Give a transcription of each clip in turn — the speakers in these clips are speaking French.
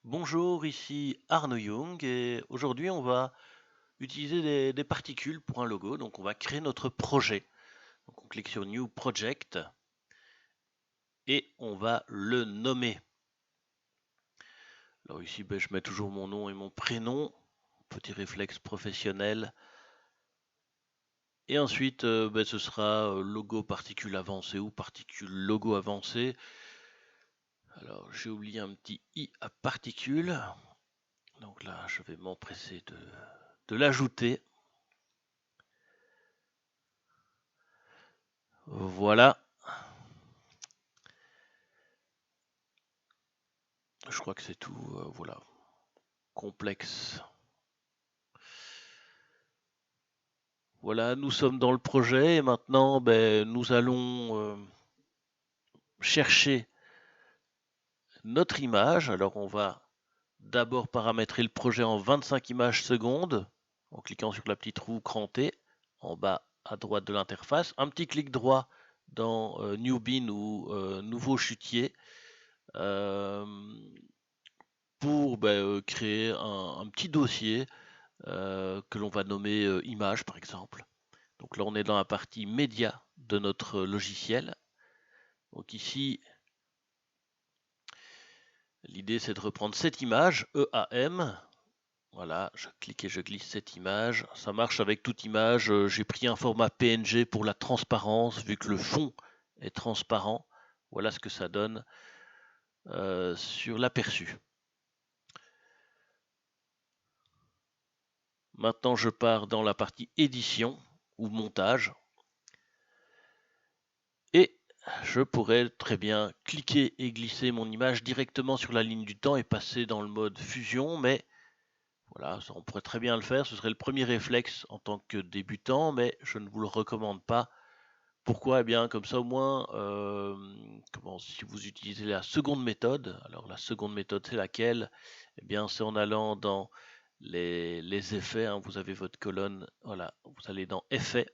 Bonjour, ici Arnaud Young et aujourd'hui on va utiliser des particules pour un logo. Donc on va créer notre projet. Donc on clique sur New Project et on va le nommer. Alors ici je mets toujours mon nom et mon prénom, petit réflexe professionnel. Et ensuite ce sera logo particule avancée ou particule logo avancée. Alors j'ai oublié un petit i à particule. Donc là je vais m'empresser de l'ajouter. Voilà. Je crois que c'est tout, voilà, complexe. Voilà, nous sommes dans le projet et maintenant, nous allons chercher notre image. Alors, on va d'abord paramétrer le projet en 25 images secondes en cliquant sur la petite roue crantée en bas à droite de l'interface. Un petit clic droit dans New Bin ou Nouveau chutier euh, pour créer un petit dossier que l'on va nommer image par exemple. Donc là on est dans la partie média de notre logiciel. Donc ici l'idée c'est de reprendre cette image EAM. Voilà, je clique et je glisse cette image. Ça marche avec toute image. J'ai pris un format PNG pour la transparence vu que le fond est transparent. Voilà ce que ça donne sur l'aperçu. Maintenant je pars dans la partie édition ou montage. Et je pourrais très bien cliquer et glisser mon image directement sur la ligne du temps et passer dans le mode fusion, mais voilà, ça, on pourrait très bien le faire. Ce serait le premier réflexe en tant que débutant, mais je ne vous le recommande pas. Pourquoi? Eh bien, comme ça au moins, si vous utilisez la seconde méthode, alors la seconde méthode c'est laquelle? Eh bien, c'est en allant dans les effets, hein, vous avez votre colonne, voilà, vous allez dans effets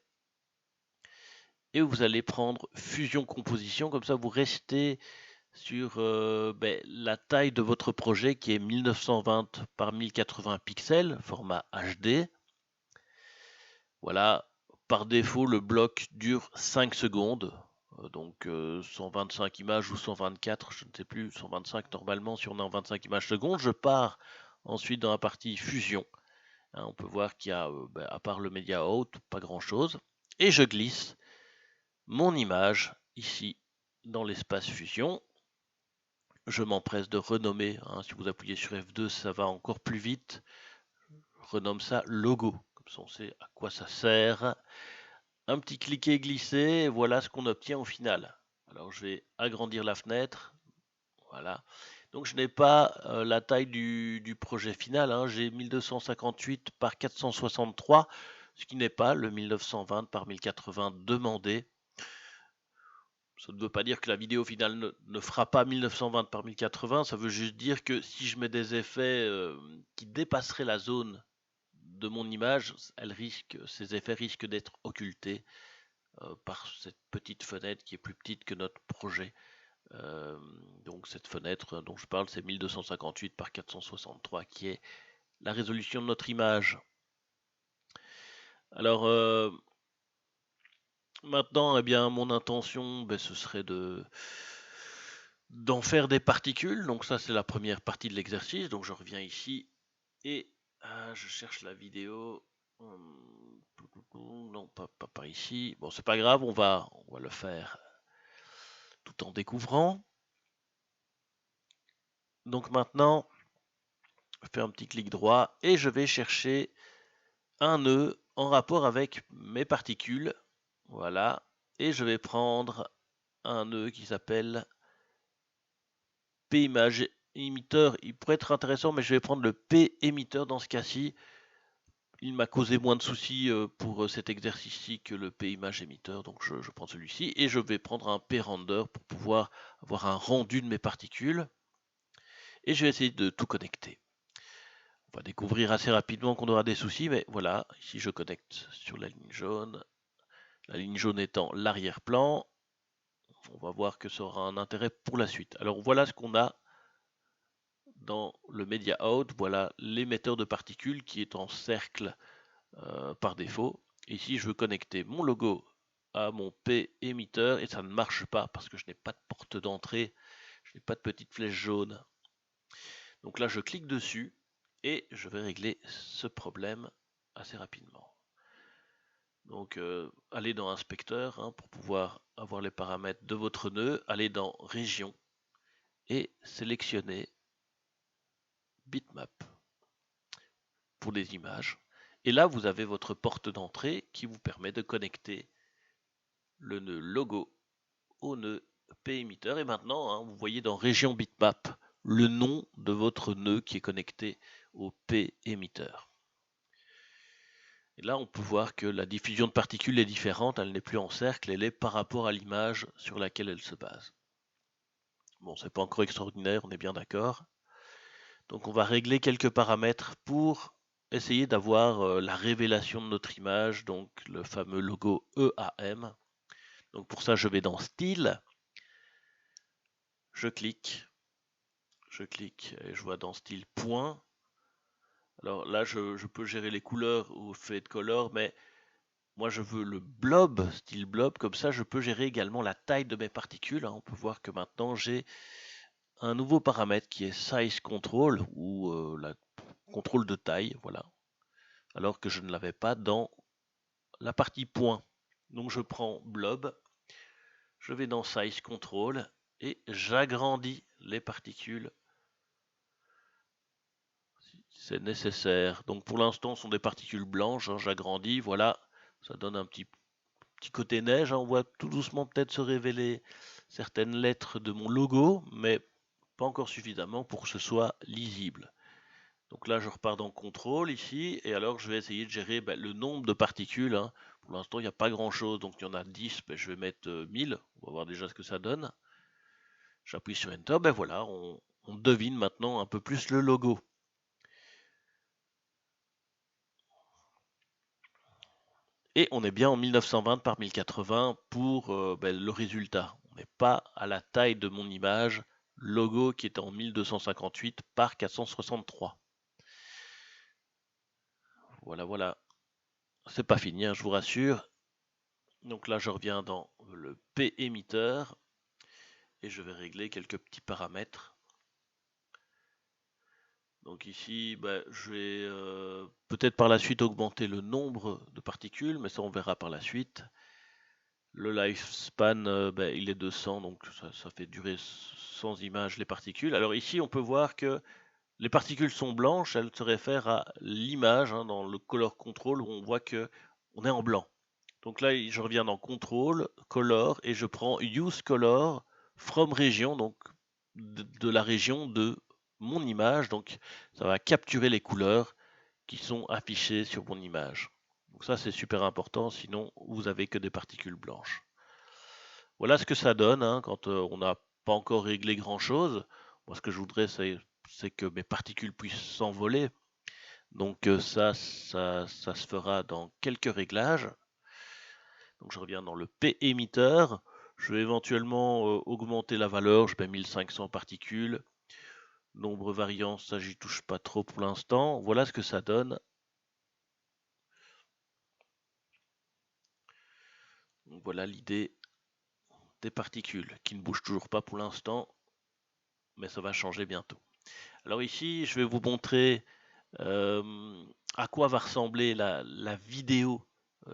et vous allez prendre fusion composition, comme ça vous restez sur la taille de votre projet qui est 1920 par 1080 pixels, format HD. Voilà, par défaut, le bloc dure 5 secondes. Donc 125 images ou 124, je ne sais plus, 125 normalement si on est en 25 images secondes. Je pars ensuite dans la partie fusion. Hein, on peut voir qu'il y a, à part le média out, pas grand chose. Et je glisse mon image ici dans l'espace fusion. Je m'empresse de renommer, hein, si vous appuyez sur F2, ça va encore plus vite. Je renomme ça logo, comme ça on sait à quoi ça sert. Un petit cliquer-glisser, voilà ce qu'on obtient au final. Alors je vais agrandir la fenêtre, voilà. Donc je n'ai pas la taille du projet final, hein. J'ai 1258 par 463, ce qui n'est pas le 1920 par 1080 demandé. Ça ne veut pas dire que la vidéo finale ne fera pas 1920 par 1080, ça veut juste dire que si je mets des effets qui dépasseraient la zone de mon image, ces effets risquent d'être occultés par cette petite fenêtre qui est plus petite que notre projet. Donc cette fenêtre dont je parle, c'est 1258 par 463 qui est la résolution de notre image. Alors maintenant, eh bien, mon intention, ce serait d'en faire des particules. Donc ça, c'est la première partie de l'exercice. Donc je reviens ici et je cherche la vidéo. Non, pas par ici. Bon, c'est pas grave, on va le faire tout en découvrant. Donc maintenant, je fais un petit clic droit et je vais chercher un nœud en rapport avec mes particules. Voilà. Et je vais prendre un nœud qui s'appelle P image émetteur. Il pourrait être intéressant, mais je vais prendre le P émetteur dans ce cas-ci. Il m'a causé moins de soucis pour cet exercice-ci que le P image émetteur, donc je prends celui-ci et je vais prendre un P render pour pouvoir avoir un rendu de mes particules. Et je vais essayer de tout connecter. On va découvrir assez rapidement qu'on aura des soucis, mais voilà, ici je connecte sur la ligne jaune étant l'arrière-plan. On va voir que ça aura un intérêt pour la suite. Alors voilà ce qu'on a dans le Media Out, voilà l'émetteur de particules qui est en cercle par défaut. Ici, je veux connecter mon logo à mon P émetteur et ça ne marche pas parce que je n'ai pas de porte d'entrée, je n'ai pas de petite flèche jaune. Donc là, je clique dessus et je vais régler ce problème assez rapidement. Donc, allez dans Inspecteur hein, pour pouvoir avoir les paramètres de votre nœud, allez dans Région et sélectionnez Bitmap pour les images. Et là, vous avez votre porte d'entrée qui vous permet de connecter le nœud logo au nœud P émetteur. Et maintenant, hein, vous voyez dans Région Bitmap le nom de votre nœud qui est connecté au P émetteur. Et là, on peut voir que la diffusion de particules est différente, elle n'est plus en cercle, elle est par rapport à l'image sur laquelle elle se base. Bon, c'est pas encore extraordinaire, on est bien d'accord. Donc on va régler quelques paramètres pour essayer d'avoir la révélation de notre image, donc le fameux logo EAM. Donc pour ça, je vais dans Style, je clique et je vois dans Style point. Alors là, je peux gérer les couleurs au Fade Color, mais moi je veux le blob, style blob, comme ça je peux gérer également la taille de mes particules. On peut voir que maintenant j'ai un nouveau paramètre qui est Size Control, ou la contrôle de taille, voilà. Alors que je ne l'avais pas dans la partie point. Donc je prends blob, je vais dans Size Control et j'agrandis les particules si c'est nécessaire. Donc pour l'instant ce sont des particules blanches, hein, j'agrandis, voilà, ça donne un petit côté neige, hein, on voit tout doucement peut-être se révéler certaines lettres de mon logo, mais pas encore suffisamment pour que ce soit lisible. Donc là, je repars dans Contrôle ici, et alors je vais essayer de gérer le nombre de particules. Hein. Pour l'instant, il n'y a pas grand-chose, donc il y en a 10, je vais mettre 1000. On va voir déjà ce que ça donne. J'appuie sur Enter, voilà, on devine maintenant un peu plus le logo. Et on est bien en 1920 par 1080 pour le résultat. On n'est pas à la taille de mon image logo qui est en 1258 par 463. Voilà, voilà. C'est pas fini, hein, je vous rassure. Donc là, je reviens dans le P émetteur et je vais régler quelques petits paramètres. Donc ici, je vais peut-être par la suite augmenter le nombre de particules, mais ça on verra par la suite. Le lifespan, il est 200, donc ça fait durer sans image les particules. Alors ici, on peut voir que les particules sont blanches, elles se réfèrent à l'image hein, dans le color control où on voit que on est en blanc. Donc là, je reviens dans Control, Color, et je prends Use Color from Region, donc de la région de mon image. Donc ça va capturer les couleurs qui sont affichées sur mon image. Donc ça, c'est super important, sinon vous avez que des particules blanches. Voilà ce que ça donne hein, quand on n'a pas encore réglé grand-chose. Moi, ce que je voudrais, c'est que mes particules puissent s'envoler. Donc ça se fera dans quelques réglages. Donc je reviens dans le P émetteur. Je vais éventuellement augmenter la valeur. Je mets 1500 particules. Nombre variant, ça j'y touche pas trop pour l'instant. Voilà ce que ça donne. Donc voilà l'idée des particules qui ne bougent toujours pas pour l'instant, mais ça va changer bientôt. Alors ici, je vais vous montrer à quoi va ressembler la vidéo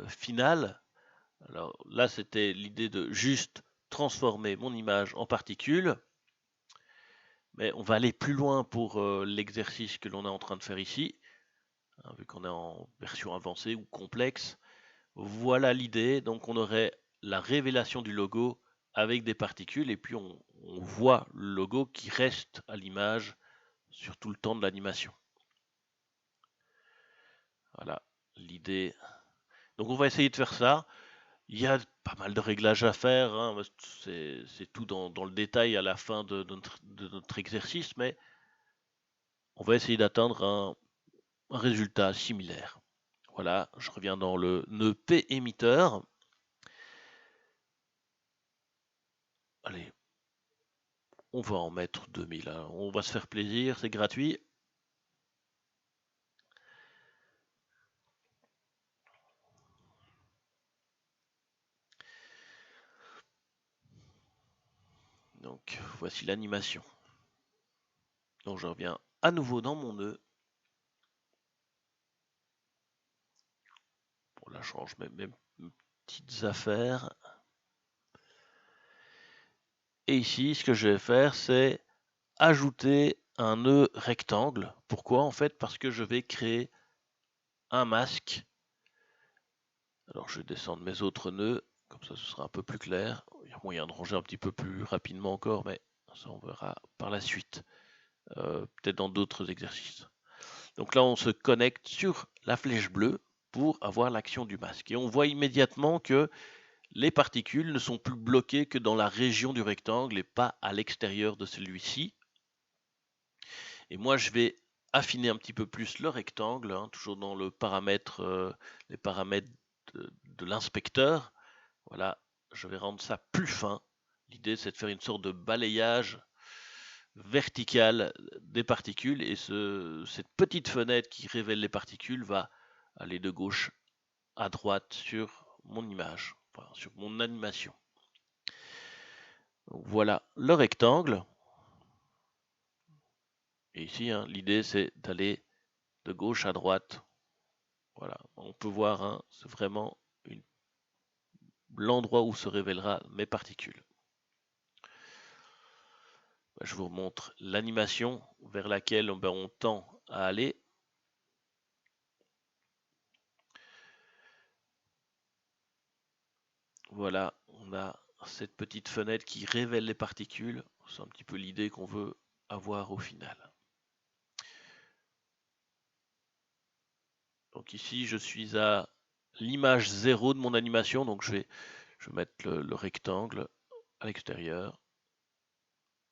finale. Alors là, c'était l'idée de juste transformer mon image en particules. Mais on va aller plus loin pour l'exercice que l'on est en train de faire ici, hein, vu qu'on est en version avancée ou complexe. Voilà l'idée. Donc on aurait la révélation du logo avec des particules et puis on voit le logo qui reste à l'image sur tout le temps de l'animation. Voilà l'idée. Donc on va essayer de faire ça. Il y a pas mal de réglages à faire, hein. C'est tout dans le détail à la fin de notre exercice, mais on va essayer d'atteindre un résultat similaire. Voilà, je reviens dans le nœud P émetteur. Allez, On va en mettre 2000, hein. On va se faire plaisir, c'est gratuit. Donc voici l'animation. Donc je reviens à nouveau dans mon nœud. Bon, là, je change mes petites affaires. Et ici, ce que je vais faire, c'est ajouter un nœud rectangle. Pourquoi? En fait, parce que je vais créer un masque. Alors, je vais descendre mes autres nœuds. Comme ça, ce sera un peu plus clair. Il y a moyen de ranger un petit peu plus rapidement encore, mais ça, on verra par la suite. Peut-être dans d'autres exercices. Donc là, on se connecte sur la flèche bleue pour avoir l'action du masque. Et on voit immédiatement que les particules ne sont plus bloquées que dans la région du rectangle et pas à l'extérieur de celui-ci. Et moi, je vais affiner un petit peu plus le rectangle, hein, toujours dans le paramètre, les paramètres de l'inspecteur. Voilà, je vais rendre ça plus fin. L'idée, c'est de faire une sorte de balayage vertical des particules et cette petite fenêtre qui révèle les particules va aller de gauche à droite sur mon image, enfin, sur mon animation. Donc voilà le rectangle. Et ici, hein, l'idée c'est d'aller de gauche à droite. Voilà, on peut voir, hein, c'est vraiment l'endroit où se révélera mes particules. Je vous montre l'animation vers laquelle on tend à aller. Voilà, on a cette petite fenêtre qui révèle les particules. C'est un petit peu l'idée qu'on veut avoir au final. Donc ici, je suis à l'image 0 de mon animation, donc je vais mettre le rectangle à l'extérieur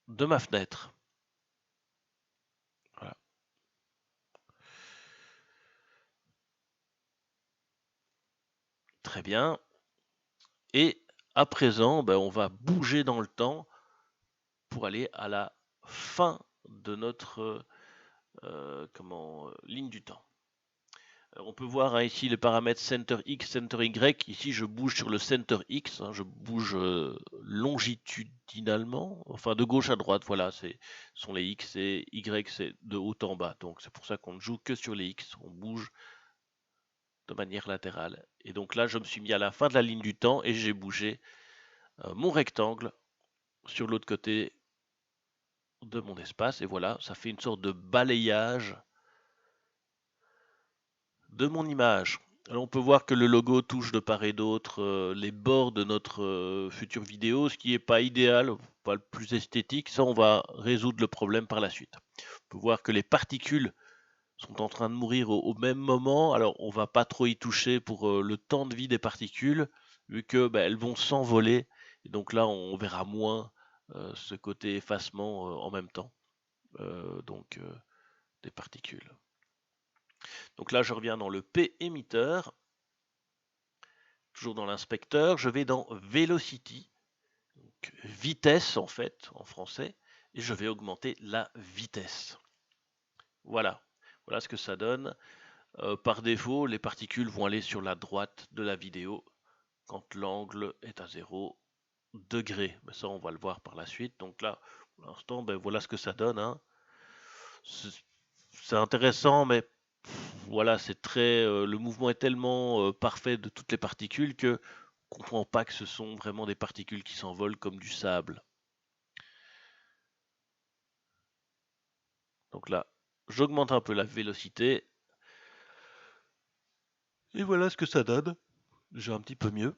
de ma fenêtre. Voilà. Très bien. Et à présent, on va bouger dans le temps pour aller à la fin de notre ligne du temps. On peut voir, hein, ici les paramètres center X, center Y. Ici, je bouge sur le center X, hein, je bouge longitudinalement, enfin de gauche à droite. Voilà, sont les X et Y, c'est de haut en bas. Donc c'est pour ça qu'on ne joue que sur les X. On bouge de manière latérale. Et donc là, je me suis mis à la fin de la ligne du temps et j'ai bougé mon rectangle sur l'autre côté de mon espace. Et voilà, ça fait une sorte de balayage de mon image. Alors on peut voir que le logo touche de part et d'autre les bords de notre future vidéo, ce qui n'est pas idéal, pas le plus esthétique. Ça, on va résoudre le problème par la suite. On peut voir que les particules sont en train de mourir au même moment. Alors on va pas trop y toucher pour le temps de vie des particules, vu que elles vont s'envoler. Et donc là, on verra moins ce côté effacement en même temps. Des particules. Donc là, je reviens dans le P émetteur. Toujours dans l'inspecteur, je vais dans Velocity, donc vitesse en fait, en français, et je vais augmenter la vitesse. Voilà, voilà ce que ça donne. Par défaut, les particules vont aller sur la droite de la vidéo quand l'angle est à 0 degré. Mais ça, on va le voir par la suite. Donc là, pour l'instant, voilà ce que ça donne, hein. C'est intéressant, mais voilà, c'est très. Le mouvement est tellement parfait de toutes les particules que on comprend pas que ce sont vraiment des particules qui s'envolent comme du sable. Donc là, j'augmente un peu la vélocité. Et voilà ce que ça donne. J'ai un petit peu mieux.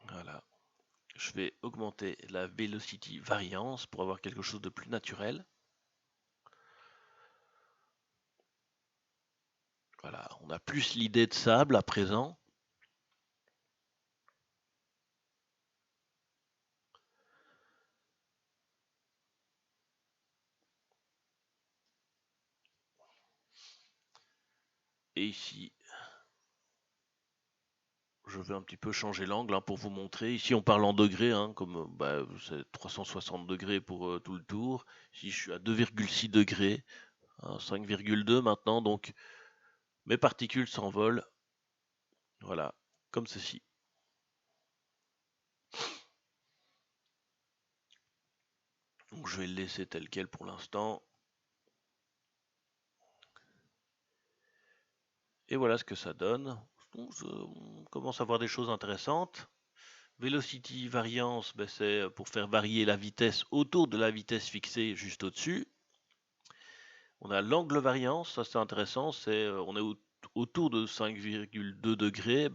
Voilà. Je vais augmenter la velocity variance pour avoir quelque chose de plus naturel. Voilà, on a plus l'idée de sable à présent. Et ici, je vais un petit peu changer l'angle pour vous montrer. Ici, on parle en degrés, comme c'est 360 degrés pour tout le tour. Ici, je suis à 2,6 degrés, 5,2 maintenant, donc mes particules s'envolent. Voilà, comme ceci. Donc, je vais le laisser tel quel pour l'instant. Et voilà ce que ça donne. Donc, on commence à voir des choses intéressantes. Velocity variance, c'est pour faire varier la vitesse autour de la vitesse fixée juste au-dessus. On a l'angle variance, ça c'est intéressant, on est autour de 5,2 degrés.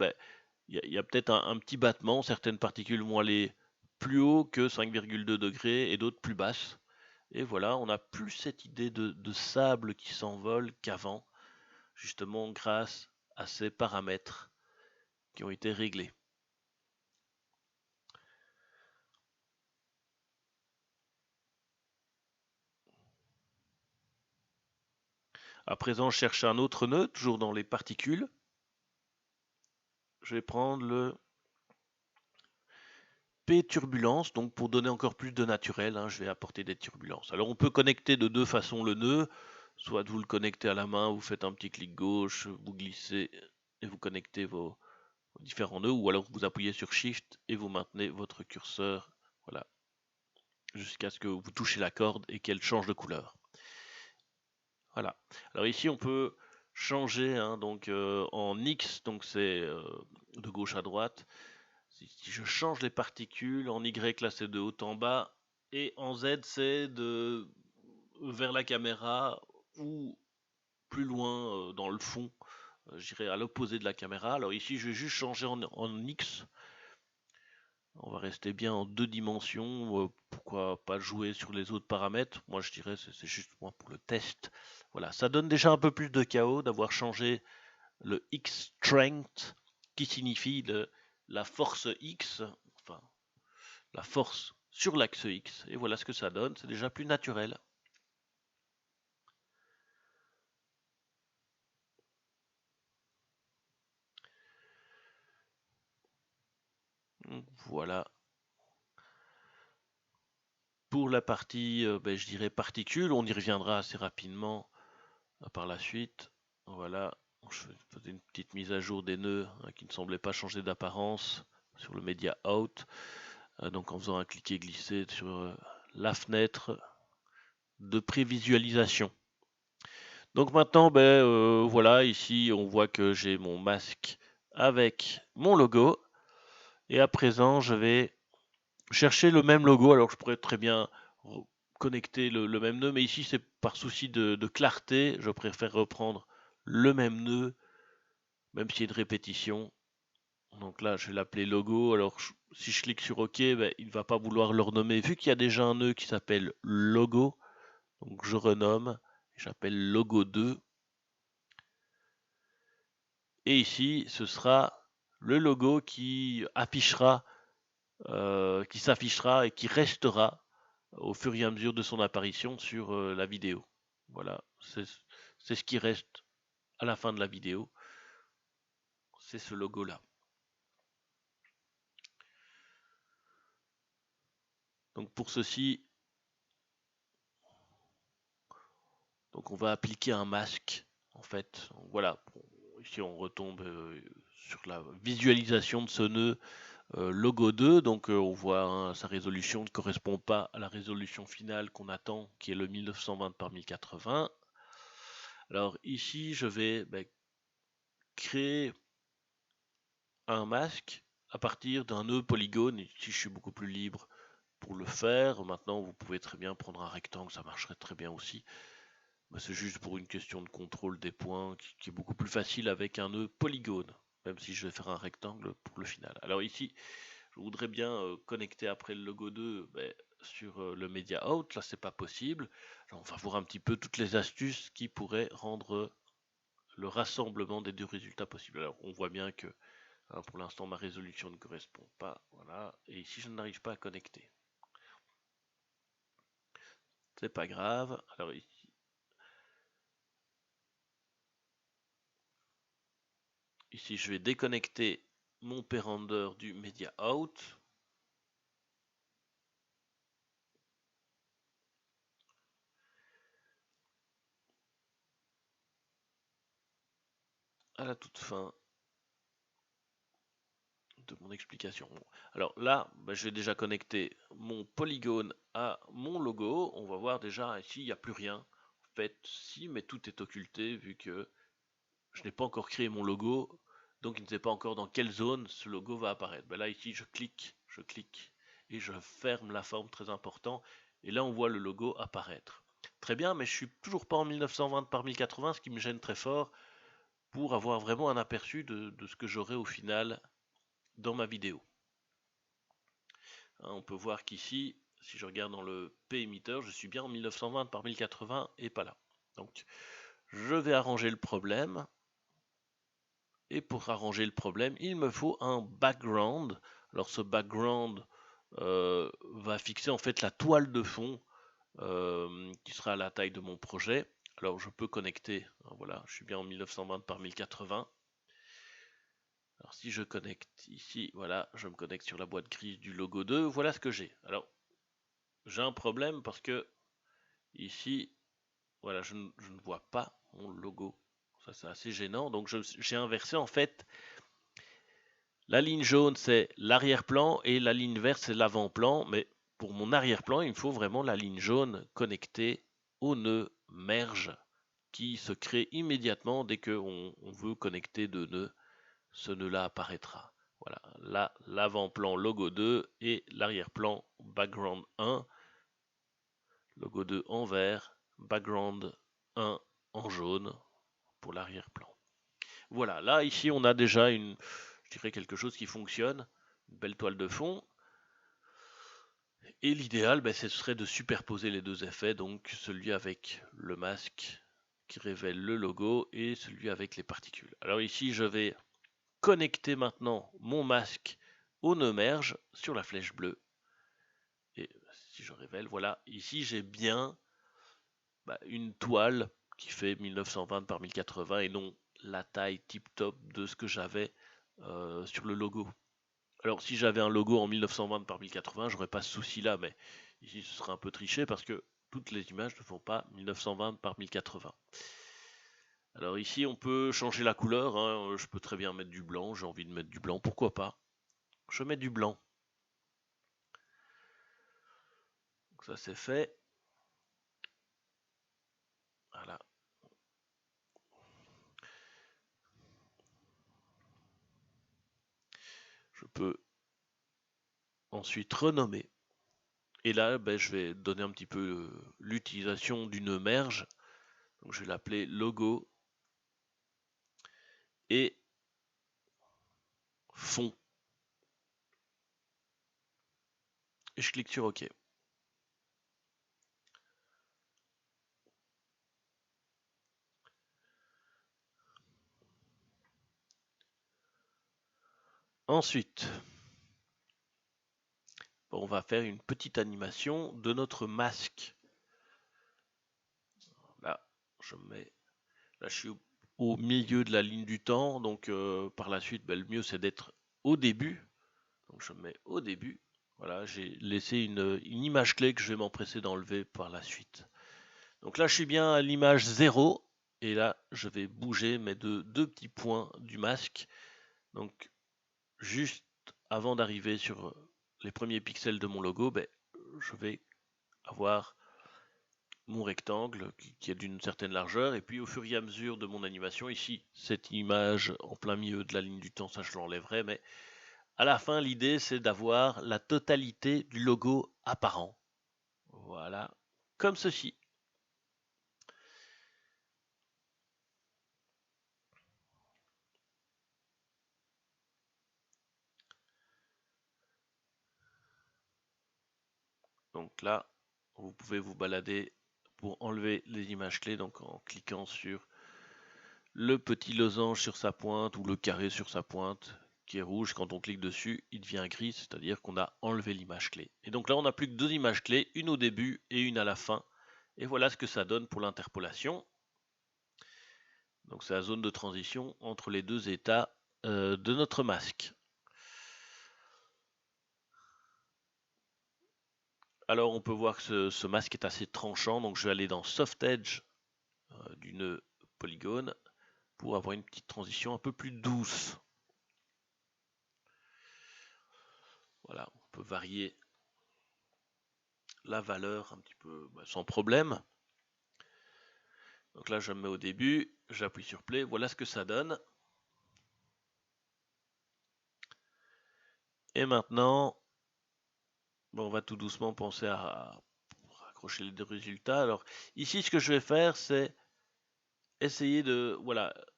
Il y a peut-être un petit battement, certaines particules vont aller plus haut que 5,2 degrés et d'autres plus basses. Et voilà, on n'a plus cette idée de sable qui s'envole qu'avant, justement grâce à ces paramètres qui ont été réglés. À présent, je cherche un autre nœud, toujours dans les particules. Je vais prendre le P turbulence, donc pour donner encore plus de naturel, je vais apporter des turbulences. Alors on peut connecter de deux façons le nœud, soit vous le connectez à la main, vous faites un petit clic gauche, vous glissez et vous connectez vos différents nœuds, ou alors vous appuyez sur Shift et vous maintenez votre curseur, voilà, jusqu'à ce que vous touchez la corde et qu'elle change de couleur. Voilà. Alors ici on peut changer donc en X, donc c'est de gauche à droite. Si je change les particules, en Y là c'est de haut en bas, et en Z c'est de vers la caméra ou plus loin dans le fond, j'irai à l'opposé de la caméra. Alors ici je vais juste changer en X. On va rester bien en deux dimensions. Pourquoi pas jouer sur les autres paramètres? Moi je dirais c'est juste moi pour le test. Voilà, ça donne déjà un peu plus de chaos d'avoir changé le X strength qui signifie la force X, enfin la force sur l'axe X. Et voilà ce que ça donne, c'est déjà plus naturel. Donc, voilà. Pour la partie, je dirais particules, on y reviendra assez rapidement par la suite. Voilà, je faisais une petite mise à jour des nœuds qui ne semblaient pas changer d'apparence sur le Media Out. Donc en faisant un cliquer-glisser sur la fenêtre de prévisualisation. Donc maintenant, voilà, ici on voit que j'ai mon masque avec mon logo. Et à présent, je vais chercher le même logo. Alors je pourrais très bien connecter le même nœud, mais ici c'est par souci de clarté. Je préfère reprendre le même nœud, même s'il y a une répétition. Donc là, je vais l'appeler logo. Alors si je clique sur OK, il ne va pas vouloir le renommer. Vu qu'il y a déjà un nœud qui s'appelle logo, donc je renomme. J'appelle logo 2. Et ici, ce sera le logo qui s'affichera et qui restera au fur et à mesure de son apparition sur la vidéo. Voilà, c'est ce qui reste à la fin de la vidéo. C'est ce logo-là. Donc pour ceci, donc on va appliquer un masque. En fait, voilà. Ici on retombe sur la visualisation de ce nœud logo 2, donc on voit sa résolution ne correspond pas à la résolution finale qu'on attend, qui est le 1920 par 1080. Alors ici, je vais créer un masque à partir d'un nœud polygone. Ici, je suis beaucoup plus libre pour le faire. Maintenant, vous pouvez très bien prendre un rectangle, ça marcherait très bien aussi. C'est juste pour une question de contrôle des points qui est beaucoup plus facile avec un nœud polygone, même si je vais faire un rectangle pour le final. Alors ici, je voudrais bien connecter après le logo 2 sur le Media Out. Là, c'est pas possible. Alors, on va voir un petit peu toutes les astuces qui pourraient rendre le rassemblement des deux résultats possibles. Alors, on voit bien que pour l'instant, ma résolution ne correspond pas. Voilà. Et ici, je n'arrive pas à connecter. C'est pas grave. Alors ici, Ici, je vais déconnecter mon PRender du Media Out. À la toute fin de mon explication. Bon. Alors là, je vais déjà connecter mon polygone à mon logo. On va voir déjà ici, il n'y a plus rien. En fait, si, mais tout est occulté vu que je n'ai pas encore créé mon logo. Donc il ne sait pas encore dans quelle zone ce logo va apparaître. Là ici, je clique et je ferme la forme, très important. Et là, on voit le logo apparaître. Très bien, mais je suis toujours pas en 1920 par 1080, ce qui me gêne très fort pour avoir vraiment un aperçu de ce que j'aurai au final dans ma vidéo. On peut voir qu'ici, si je regarde dans le P-emitter, je suis bien en 1920 par 1080 et pas là. Donc, je vais arranger le problème. Et pour arranger le problème, il me faut un background. Alors, ce background va fixer en fait la toile de fond qui sera à la taille de mon projet. Alors, je peux connecter. Voilà, je suis bien en 1920 par 1080. Alors si je connecte ici, voilà, je me connecte sur la boîte grise du logo 2, voilà ce que j'ai. Alors, j'ai un problème parce que ici, voilà, je ne vois pas mon logo. Ça, c'est assez gênant. Donc, j'ai inversé en fait. La ligne jaune, c'est l'arrière-plan et la ligne verte, c'est l'avant-plan. Mais pour mon arrière-plan, il me faut vraiment la ligne jaune connectée au nœud merge qui se crée immédiatement dès qu'on veut connecter deux nœuds. Ce nœud-là apparaîtra. Voilà, là, l'avant-plan logo 2 et l'arrière-plan background 1. Logo 2 en vert, background 1 en jaune pour l'arrière-plan. Voilà, là, ici, on a déjà je dirais quelque chose qui fonctionne. Une belle toile de fond. Et l'idéal, ce serait de superposer les deux effets, donc celui avec le masque qui révèle le logo et celui avec les particules. Alors ici, je vais connecter maintenant mon masque au nœud merge sur la flèche bleue. Et si je révèle, voilà, ici j'ai bien une toile qui fait 1920 par 1080 et non la taille tip-top de ce que j'avais sur le logo. Alors si j'avais un logo en 1920 par 1080, j'aurais pas ce souci là, mais ici ce serait un peu triché parce que toutes les images ne font pas 1920 par 1080. Alors ici on peut changer la couleur, hein. Je peux très bien mettre du blanc, j'ai envie de mettre du blanc, pourquoi pas. Je mets du blanc. Donc ça c'est fait. Voilà. Je peux ensuite renommer. Et là, je vais donner un petit peu l'utilisation d'une merge. Donc je vais l'appeler logo et fond. Et je clique sur OK. Ensuite, on va faire une petite animation de notre masque. Là, je suis au milieu de la ligne du temps, donc par la suite, le mieux c'est d'être au début. Donc je me mets au début. Voilà, j'ai laissé une image clé que je vais m'empresser d'enlever par la suite. Donc là, je suis bien à l'image 0. Et là, je vais bouger mes deux petits points du masque. Donc, juste avant d'arriver sur les premiers pixels de mon logo, je vais avoir mon rectangle qui est d'une certaine largeur. Et puis, au fur et à mesure de mon animation, ici, cette image en plein milieu de la ligne du temps, ça, je l'enlèverai. Mais à la fin, l'idée, c'est d'avoir la totalité du logo apparent. Voilà, comme ceci. Donc là, vous pouvez vous balader pour enlever les images clés, donc en cliquant sur le petit losange sur sa pointe ou le carré sur sa pointe qui est rouge. Quand on clique dessus, il devient gris, c'est-à-dire qu'on a enlevé l'image clé. Et donc là, on n'a plus que deux images clés, une au début et une à la fin. Et voilà ce que ça donne pour l'interpolation. Donc c'est la zone de transition entre les deux états de notre masque. Alors on peut voir que ce masque est assez tranchant, donc je vais aller dans Soft Edge du nœud polygone pour avoir une petite transition un peu plus douce. Voilà, on peut varier la valeur un petit peu sans problème. Donc là je me mets au début, j'appuie sur play, voilà ce que ça donne. Et maintenant, on va tout doucement penser à accrocher les deux résultats. Alors ici ce que je vais faire c'est essayer de...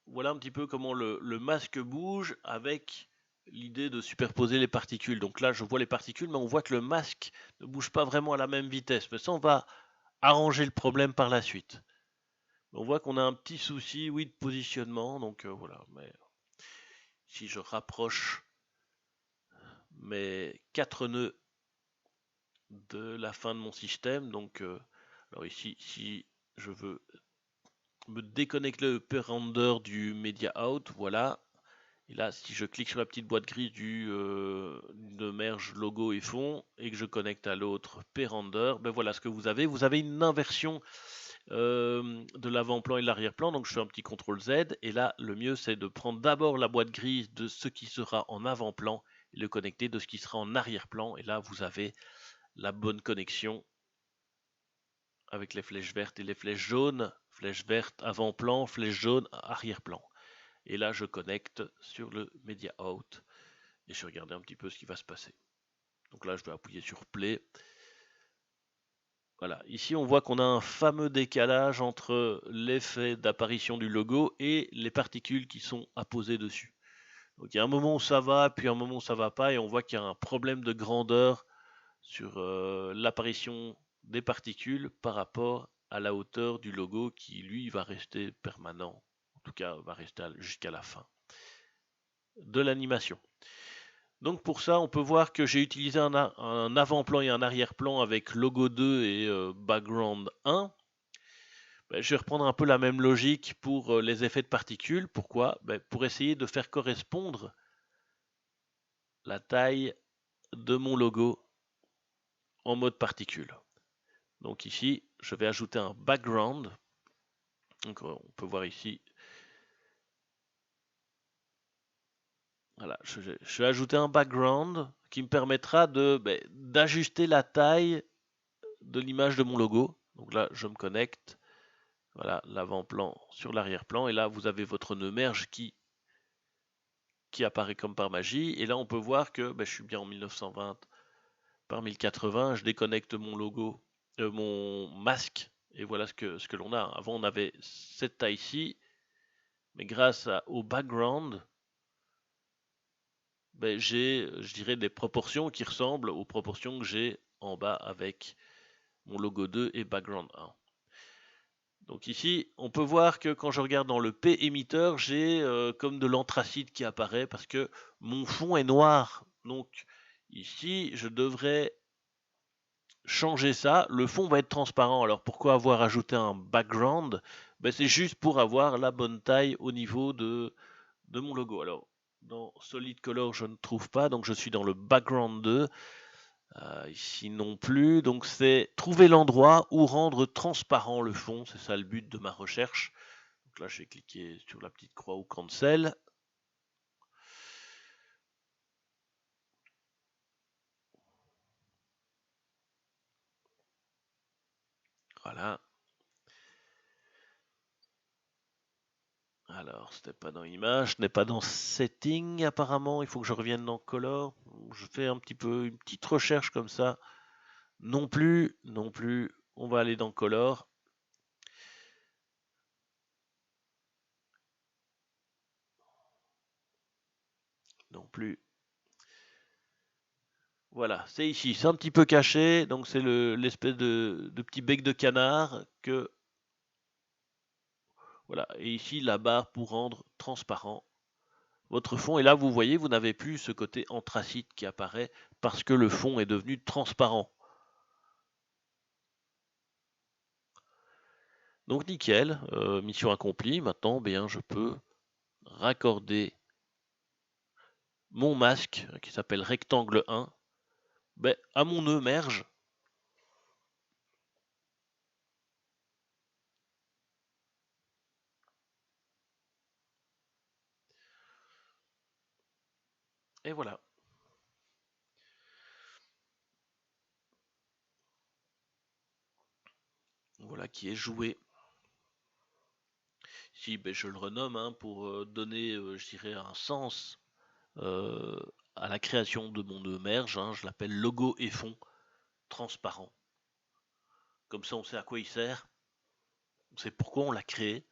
Voilà un petit peu comment le masque bouge avec l'idée de superposer les particules. Donc là je vois les particules mais on voit que le masque ne bouge pas vraiment à la même vitesse. Mais ça on va arranger le problème par la suite. On voit qu'on a un petit souci, oui, de positionnement. Donc voilà, mais si je rapproche mes 4 nœuds de la fin de mon système, donc alors ici, si je veux me déconnecter le render du media out, voilà. Et là, si je clique sur la petite boîte grise de merge logo et fond et que je connecte à l'autre render, ben voilà ce que vous avez. Vous avez une inversion de l'avant-plan et de l'arrière-plan. Donc je fais un petit CTRL Z et là le mieux c'est de prendre d'abord la boîte grise de ce qui sera en avant-plan et le connecter de ce qui sera en arrière-plan. Et là vous avez la bonne connexion avec les flèches vertes et les flèches jaunes. Flèche verte avant-plan, flèche jaune arrière-plan. Et là je connecte sur le media out et je vais regarder un petit peu ce qui va se passer. Donc là je vais appuyer sur play. Voilà, ici on voit qu'on a un fameux décalage entre l'effet d'apparition du logo et les particules qui sont apposées dessus. Donc il y a un moment où ça va, puis un moment où ça va pas, et on voit qu'il y a un problème de grandeur sur l'apparition des particules par rapport à la hauteur du logo qui lui va rester permanent, en tout cas va rester jusqu'à la fin de l'animation. Donc pour ça, on peut voir que j'ai utilisé un avant-plan et un arrière-plan avec logo 2 et background 1. Je vais reprendre un peu la même logique pour les effets de particules. Pourquoi? Pour essayer de faire correspondre la taille de mon logo en mode particule. Donc ici, je vais ajouter un background. Donc on peut voir ici. Voilà, je vais ajouter un background qui me permettra d'ajuster la taille de l'image de mon logo. Donc là, je me connecte. Voilà, l'avant-plan sur l'arrière-plan. Et là, vous avez votre nœud merge qui apparaît comme par magie. Et là, on peut voir que je suis bien en 1920 par 1080. Je déconnecte mon logo, mon masque. Et voilà ce que l'on a. Avant, on avait cette taille-ci. Mais grâce au background, j'ai, je dirais, des proportions qui ressemblent aux proportions que j'ai en bas avec mon logo 2 et background 1. Donc ici, on peut voir que quand je regarde dans le P émetteur, j'ai comme de l'anthracite qui apparaît parce que mon fond est noir. Donc ici, je devrais changer ça. Le fond va être transparent. Alors pourquoi avoir ajouté un background? C'est juste pour avoir la bonne taille au niveau de mon logo. Alors dans Solid Color, je ne trouve pas, donc je suis dans le background 2. Ici non plus, donc c'est trouver l'endroit où rendre transparent le fond, c'est ça le but de ma recherche. Donc là, j'ai cliqué sur la petite croix ou cancel. Voilà. Alors, c'était pas dans Image, ce n'est pas dans Setting apparemment. Il faut que je revienne dans Color. Je fais un petit peu une petite recherche comme ça. Non plus, non plus. On va aller dans Color. Non plus. Voilà, c'est ici. C'est un petit peu caché. Donc c'est l'espèce de petit bec de canard que... Voilà. Et ici, la barre pour rendre transparent votre fond. Et là, vous voyez, vous n'avez plus ce côté anthracite qui apparaît parce que le fond est devenu transparent. Donc nickel, mission accomplie. Maintenant, je peux raccorder mon masque qui s'appelle rectangle 1 à mon nœud merge. Et voilà. Voilà qui est joué. Ici, je le renomme pour donner, je dirais, un sens euh, à la création de mon nœud merge. Je l'appelle logo et fond transparent. Comme ça, on sait à quoi il sert. On sait pourquoi on l'a créé.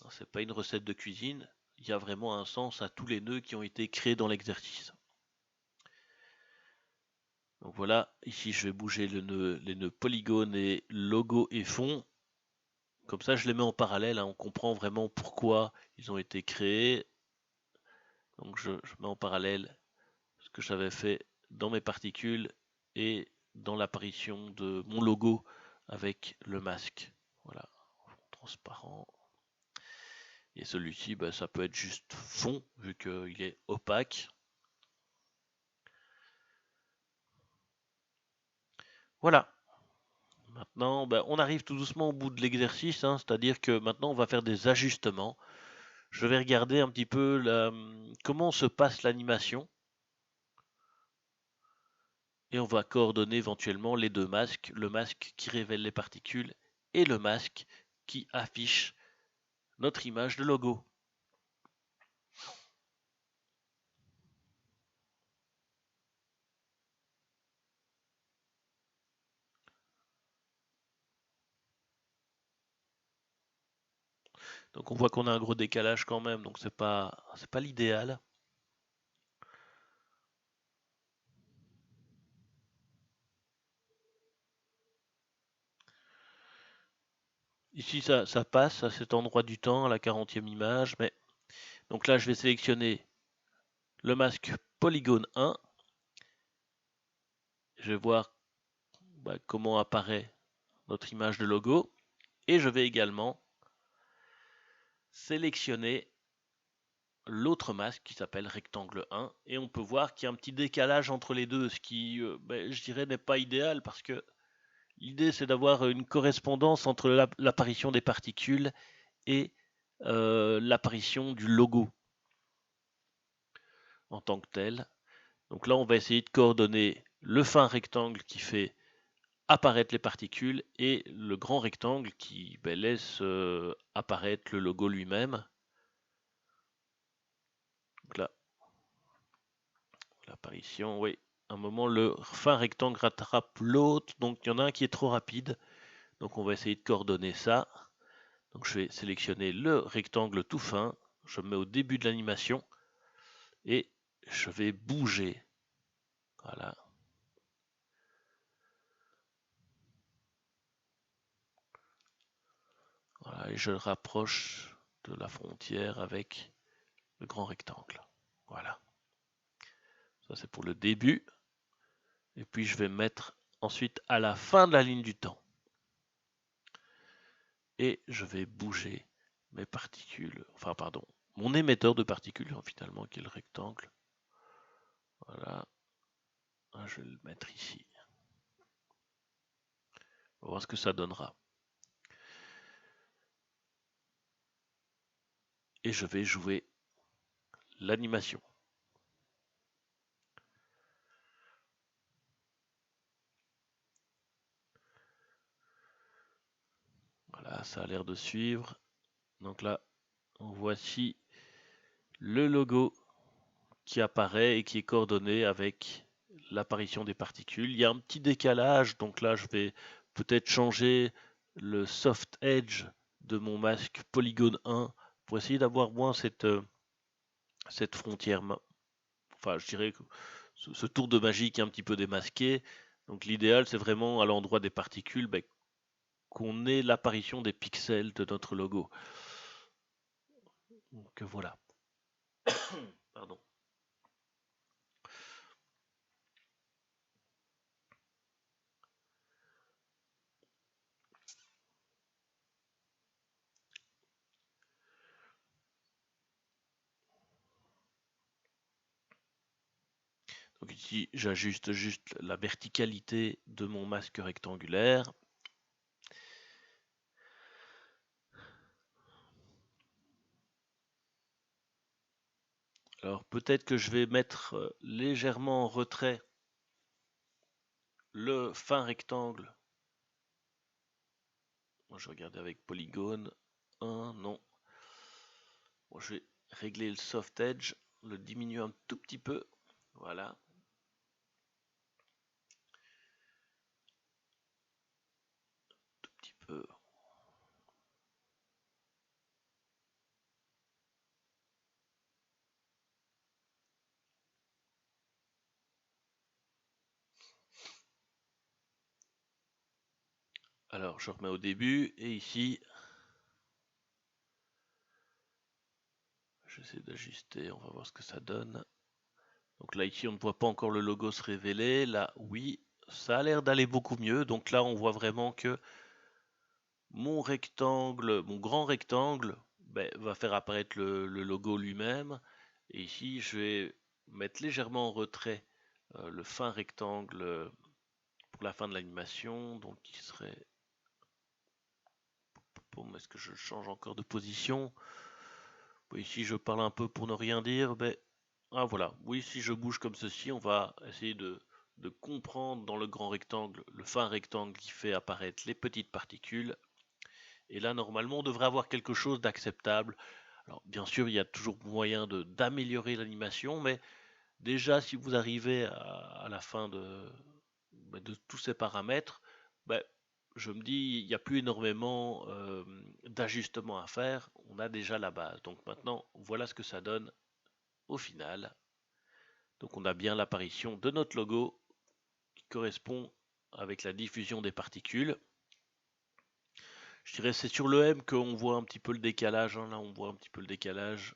C'est pas une recette de cuisine. Il y a vraiment un sens à tous les nœuds qui ont été créés dans l'exercice. Donc voilà, ici je vais bouger les nœuds polygone et logo et fond. Comme ça, je les mets en parallèle. On comprend vraiment pourquoi ils ont été créés. Donc je mets en parallèle ce que j'avais fait dans mes particules et dans l'apparition de mon logo avec le masque. Voilà, transparent. Et celui-ci, ça peut être juste fond, vu qu'il est opaque. Voilà. Maintenant, on arrive tout doucement au bout de l'exercice, c'est-à-dire que maintenant on va faire des ajustements. Je vais regarder un petit peu comment se passe l'animation et on va coordonner éventuellement les deux masques, le masque qui révèle les particules et le masque qui affiche notre image de logo. Donc on voit qu'on a un gros décalage quand même, donc c'est pas l'idéal. Ici ça passe à cet endroit du temps, à la 40e image, mais donc là je vais sélectionner le masque polygone 1. Je vais voir comment apparaît notre image de logo et je vais également sélectionner l'autre masque qui s'appelle rectangle 1 et on peut voir qu'il y a un petit décalage entre les deux, ce qui je dirais n'est pas idéal parce que l'idée c'est d'avoir une correspondance entre l'apparition des particules et l'apparition du logo en tant que tel. Donc là on va essayer de coordonner le fin rectangle qui fait apparaître les particules et le grand rectangle qui laisse apparaître le logo lui-même. Donc là, l'apparition, oui. À un moment, le fin rectangle rattrape l'autre, donc il y en a un qui est trop rapide. Donc on va essayer de coordonner ça. Donc je vais sélectionner le rectangle tout fin, je me mets au début de l'animation et je vais bouger. Voilà. Voilà, et je le rapproche de la frontière avec le grand rectangle. Voilà. Ça c'est pour le début. Et puis je vais mettre ensuite à la fin de la ligne du temps. Et je vais bouger mes particules, enfin pardon, mon émetteur de particules finalement qui est le rectangle. Voilà. Je vais le mettre ici. On va voir ce que ça donnera. Et je vais jouer l'animation. Voilà, ça a l'air de suivre. Donc là, voici le logo qui apparaît et qui est coordonné avec l'apparition des particules. Il y a un petit décalage, donc là je vais peut-être changer le soft edge de mon masque polygone 1 pour essayer d'avoir moins cette frontière, enfin je dirais que ce tour de magie qui est un petit peu démasqué. Donc l'idéal c'est vraiment à l'endroit des particules qu'on ait l'apparition des pixels de notre logo. Donc voilà. Pardon. Donc ici, j'ajuste juste la verticalité de mon masque rectangulaire. Alors peut-être que je vais mettre légèrement en retrait le fin rectangle. Moi, je regardais avec polygone. Non. Bon, je vais régler le soft edge, le diminuer un tout petit peu. Voilà. Tout petit peu. Alors, je remets au début et ici, j'essaie d'ajuster, on va voir ce que ça donne. Donc là, ici, on ne voit pas encore le logo se révéler. Là, oui, ça a l'air d'aller beaucoup mieux. Donc là, on voit vraiment que mon rectangle, mon grand rectangle, va faire apparaître le logo lui-même. Et ici, je vais mettre légèrement en retrait le fin rectangle pour la fin de l'animation. Donc, il serait... Bon, est-ce que je change encore de position? Bon, ici, je parle un peu pour ne rien dire. Ah voilà, oui, si je bouge comme ceci, on va essayer de comprendre dans le grand rectangle, le fin rectangle qui fait apparaître les petites particules. Et là, normalement, on devrait avoir quelque chose d'acceptable. Alors, bien sûr, il y a toujours moyen d'améliorer l'animation, mais déjà, si vous arrivez à la fin de tous ces paramètres, ben, je me dis, il n'y a plus énormément d'ajustements à faire. On a déjà la base. Donc maintenant, voilà ce que ça donne au final. Donc on a bien l'apparition de notre logo qui correspond avec la diffusion des particules. Je dirais c'est sur le M qu'on voit un petit peu le décalage. Là, on voit un petit peu le décalage.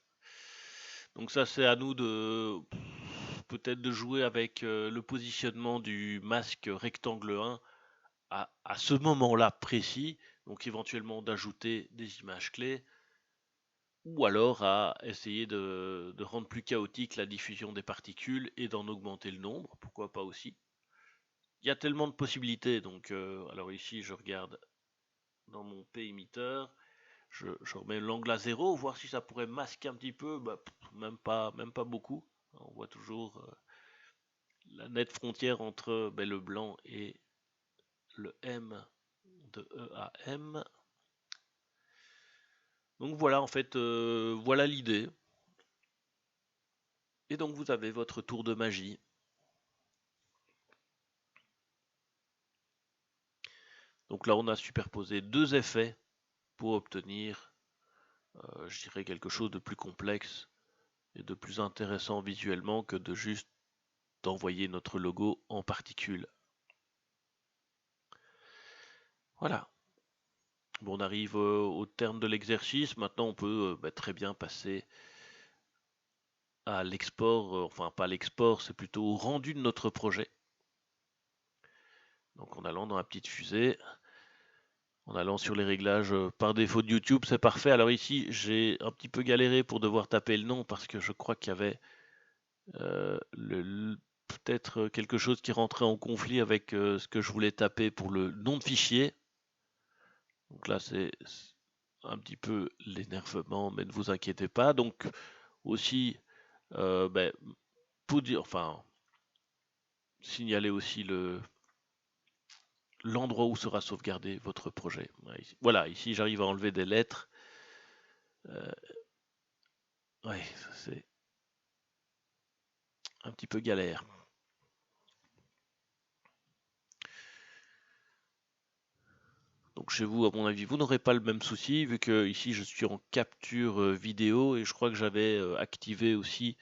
Donc ça, c'est à nous de peut-être de jouer avec le positionnement du masque rectangle 1 à ce moment-là précis. Donc éventuellement d'ajouter des images clés ou alors à essayer de rendre plus chaotique la diffusion des particules et d'en augmenter le nombre. Pourquoi pas aussi. Il y a tellement de possibilités. Donc, alors ici, je regarde dans mon P-emitter. Je remets l'angle à 0, voir si ça pourrait masquer un petit peu. Même pas beaucoup. On voit toujours la nette frontière entre le blanc et le M de E à M. Donc voilà, en fait, voilà l'idée. Et donc vous avez votre tour de magie. Donc là, on a superposé deux effets pour obtenir, je dirais, quelque chose de plus complexe et de plus intéressant visuellement que de juste d'envoyer notre logo en particules. Voilà. Bon, on arrive au terme de l'exercice. Maintenant, on peut très bien passer à l'export, enfin pas l'export, c'est plutôt au rendu de notre projet. Donc en allant dans la petite fusée, en allant sur les réglages par défaut de YouTube, c'est parfait. Alors ici, j'ai un petit peu galéré pour devoir taper le nom parce que je crois qu'il y avait peut-être quelque chose qui rentrait en conflit avec ce que je voulais taper pour le nom de fichier. Donc là, c'est un petit peu l'énervement, mais ne vous inquiétez pas. Donc aussi, pour dire, enfin, signaler aussi l'endroit où sera sauvegardé votre projet. Voilà, ici j'arrive à enlever des lettres. Ouais, c'est un petit peu galère. Donc chez vous, à mon avis, vous n'aurez pas le même souci, vu que ici je suis en capture vidéo et je crois que j'avais activé aussi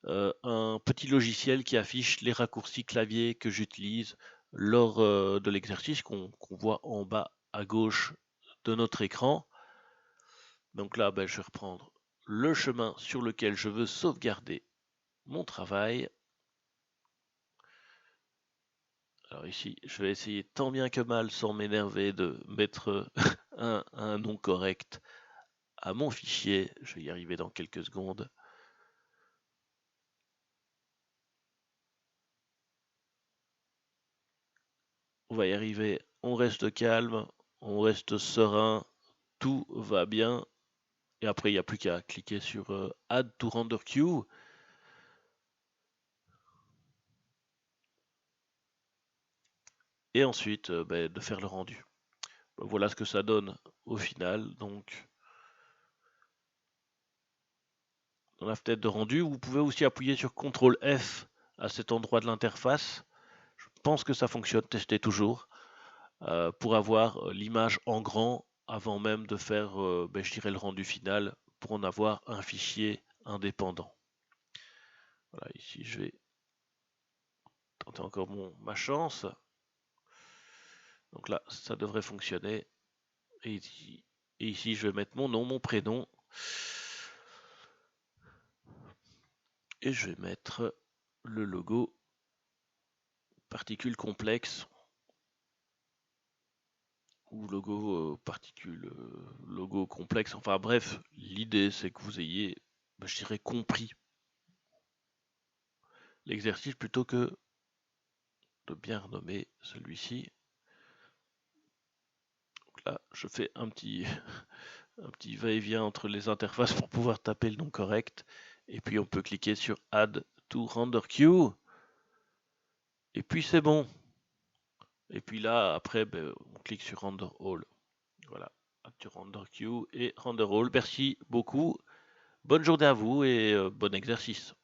un petit logiciel qui affiche les raccourcis clavier que j'utilise lors de l'exercice qu'on voit en bas à gauche de notre écran. Donc là, je vais reprendre le chemin sur lequel je veux sauvegarder mon travail. Alors ici, je vais essayer tant bien que mal, sans m'énerver, de mettre un nom correct à mon fichier. Je vais y arriver dans quelques secondes. on va y arriver, on reste calme, on reste serein, tout va bien. Et après, il n'y a plus qu'à cliquer sur Add to Render Queue. Et ensuite, de faire le rendu. Voilà ce que ça donne au final. Donc, dans la fenêtre de rendu, vous pouvez aussi appuyer sur CTRL F à cet endroit de l'interface. Je pense que ça fonctionne, testez toujours, pour avoir l'image en grand avant même de faire, je dirais, le rendu final, pour en avoir un fichier indépendant. Voilà, ici je vais tenter encore ma chance. Donc là, ça devrait fonctionner. Et ici, je vais mettre mon nom, mon prénom. Et je vais mettre le logo particules complexes ou logo particules, logo complexe. Enfin bref, l'idée c'est que vous ayez, je dirais, compris l'exercice plutôt que de bien renommer celui-ci. Donc là, je fais un petit, un petit va-et-vient entre les interfaces pour pouvoir taper le nom correct. Et puis on peut cliquer sur Add to Render Queue. Et puis c'est bon. Et puis là, après, on clique sur Render All. Voilà, Add to Render Queue et Render All. Merci beaucoup. Bonne journée à vous et bon exercice.